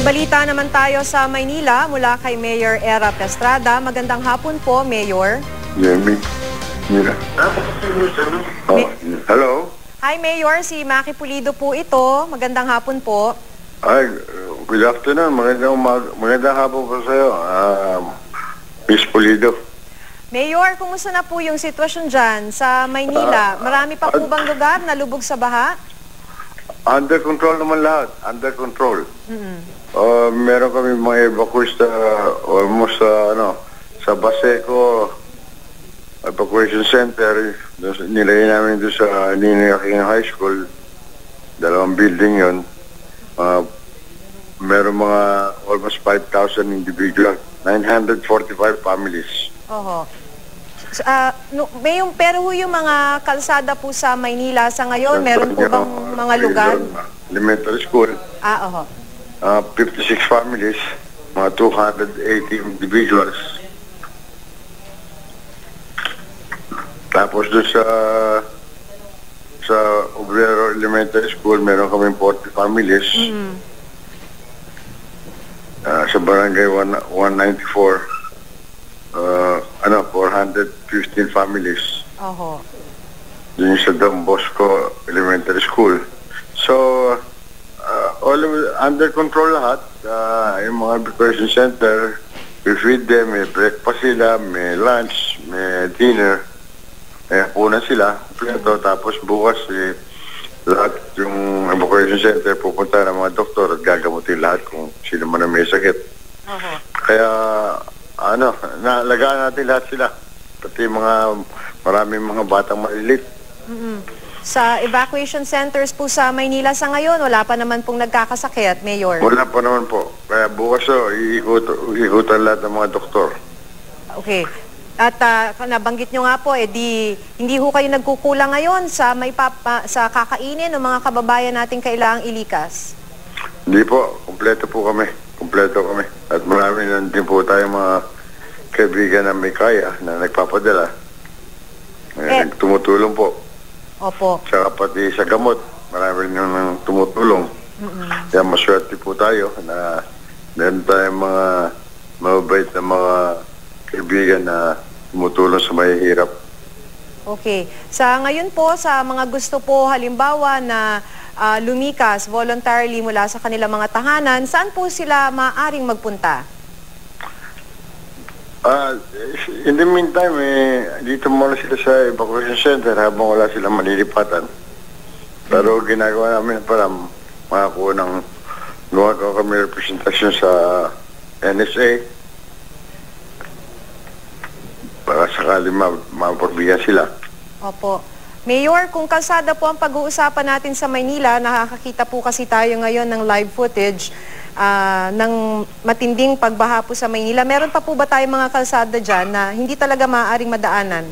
balita naman tayo sa Maynila mula kay Mayor Era Estrada. Magandang hapon po, Mayor. Jamie. Mira. Hello? Hi, Mayor. Si Maki Pulido po ito. Magandang hapon po. Ay, good afternoon. Magandang hapon po sa iyo. Miss Pulido. Mayor, kumusta na po yung sitwasyon dyan sa Maynila? Marami pa po bang lugar na lubog sa baha? Under control naman lahat. Under control. Meron kami mga evacuees na almost sa Baseco Evacuation Center. Nilagay namin doon sa Ninoy Aquino High School. 2 building yun. Meron mga almost 5,000 individual. 945 families. Oho. Pero yung mga kalsada po sa Maynila sa ngayon, meron po bang mga lugar? Elementary school. Oho. 56 families, mga 280 individuals. Tapos doon sa Obrero Elementary School, meron kami 40 families. Sa Barangay 194, 415 families. Oho. Doon sa Don Bosco Elementary School. So, all under control lahat. Yung mga evacuation center, we feed them, may breakfast sila, may lunch, may dinner. May punan sila. Tapos bukas, lahat yung evacuation center pupunta ng mga doktor at gagamutin lahat kung sino man na may sakit. Kaya, nalagaan natin lahat sila. Pati maraming mga batang malilit. Sa evacuation centers po sa Maynila sa ngayon, wala pa naman pong nagkakasakit, Mayor? Wala pa naman po. Kaya bukas iikutan lahat ng mga doktor. Okay. At nabanggit nyo nga po, hindi ho kayo nagkukulang ngayon sa sa kakainin ng mga kababayan nating kailangang ilikas? Hindi po. Kompleto po kami. Kompleto kami. At marami na din po tayong mga kaibigan na may kaya na nagpapadala. Tumutulong po. Opo. Saka pati sa gamot, marami nang tumutulong. Kaya maswerte po tayo na meron tayong mga mabait na mga kaibigan na tumutulong sa mahihirap. Okay. Sa ngayon po, sa mga gusto po halimbawa na lumikas voluntarily mula sa kanilang mga tahanan, saan po sila maaaring magpunta? In the meantime, dito muna sila sa evacuation center habang wala silang malilipatan. Pero ginagawa namin para makakuha kami representasyon sa NSA para sakali mapagbigyan sila. Opo. Mayor, kung kalsada po ang pag-uusapan natin sa Maynila, nakakakita po kasi tayo ngayon ng live footage ng matinding pagbaha po sa Maynila. Meron pa po ba tayong mga kalsada dyan na hindi talaga maaaring madaanan?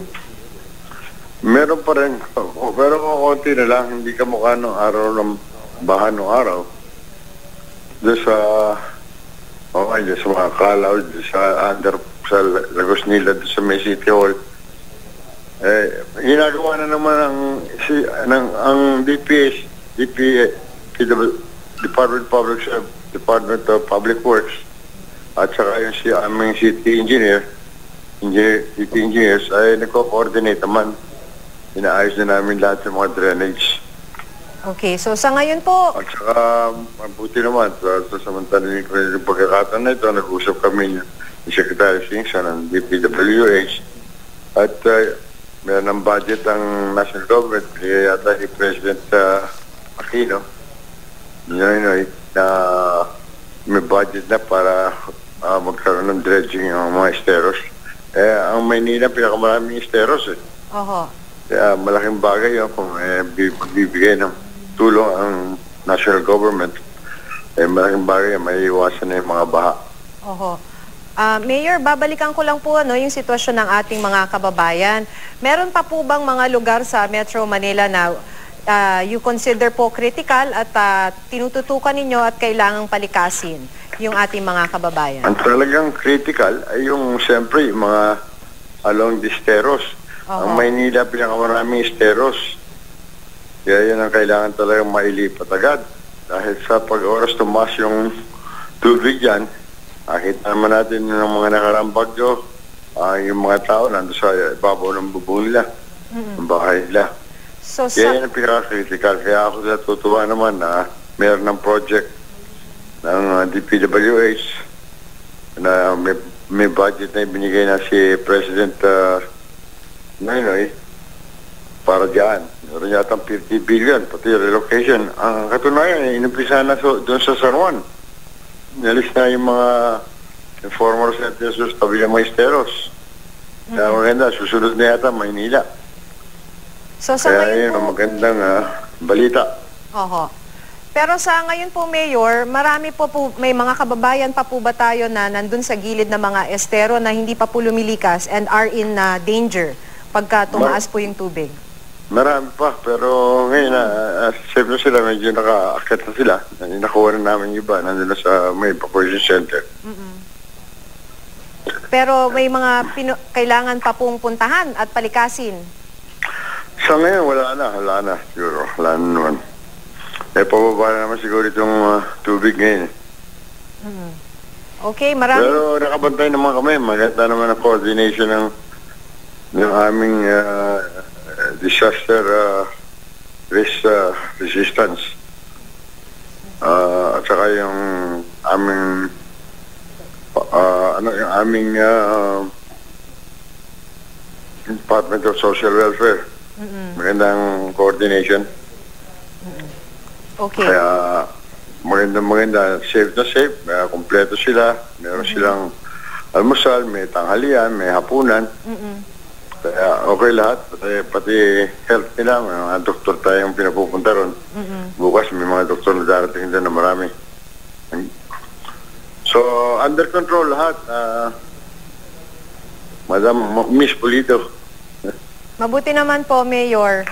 Meron pa rin. Pero konti na lang. Hindi ka mukha ng araw ng baha ng araw. Doon sa mga Kalaw, sa Lagos Nila, sa May City Hall. Ginagawa na naman ang DPS, Department of Public Works, at saka yung aming city engineers ay nagko-coordinate naman. Inaayos na namin lahat ng mga drainage. Okay, so sa ngayon po... At saka, mabuti naman, sa samantalang yung pagkakataon na ito, nag-usap kami ni Secretary Singson ng DPWH at meron ng budget ang national government, kaya yata ni President Aquino, na may budget na para magkaroon ng dredging ng mga esteros. Ang Maynila, pinakamaraming esteros Oho. Kaya malaking bagay yun kung bibigay ng tulong ang national government. Malaking bagay, may iwasan na yung mga baha. Oho. Mayor, babalikan ko lang po yung sitwasyon ng ating mga kababayan. Meron pa po bang mga lugar sa Metro Manila na you consider po critical at tinututukan ninyo at kailangang palikasin yung ating mga kababayan? Ang talagang critical ay yung siyempre mga along the esteros. Ang Maynila, pinakamaraming esteros. Kaya yan ang kailangan talagang mailipat agad. Dahil sa pag-oras tumaas yung tubig yan. Nakita naman natin ng mga nakaraang bagyo, yung mga tao nandun sa ibabaw ng bubong nila, ng bahay nila. So, Kaya yan ang pinaka-critical. Kaya ako natutuwa naman na mayroon ng project ng DPWH na may budget na ibinigay na si President Noynoy para dyan. Meron yata 50 billion, pati relocation. Ang katunayan, inumpisahan na doon sa San Juan. Nalis na yung mga informal centers sa tabi ng mga esteros. Kaya maganda, susunod na yata Maynila. so sa Kaya ngayon yun po, ang magandang balita. oho. Pero sa ngayon po, Mayor, marami po may mga kababayan pa po ba tayo na nandun sa gilid ng mga estero na hindi pa po lumilikas and are in danger pagka tumaas po yung tubig? Marami pa, pero ngayon safe na sila, medyo naka-akit na sila. Nakuha na namin yung iba, nandun na sa may evacuation center. Pero may mga kailangan pa pong puntahan at palikasin. Sa ngayon, wala na, siguro, wala na naman. Pababa na naman siguro itong tubig ngayon. Okay, marami. Pero nakabantay naman kami, maganda naman ang coordination ng aming disaster risk resistance. At saka yung aming Department of Social Welfare. Magandang coordination. Okay. Kaya maganda, safe na safe, kompleto sila, meron silang almusal, may tanghalian, may hapunan. Kaya okay lahat, pati health nila, may mga doktor tayong pinapupunta ron. Bukas may mga doktor na darating din na marami. So, under control lahat. Madam Miss Polito. Mabuti naman po, Mayor.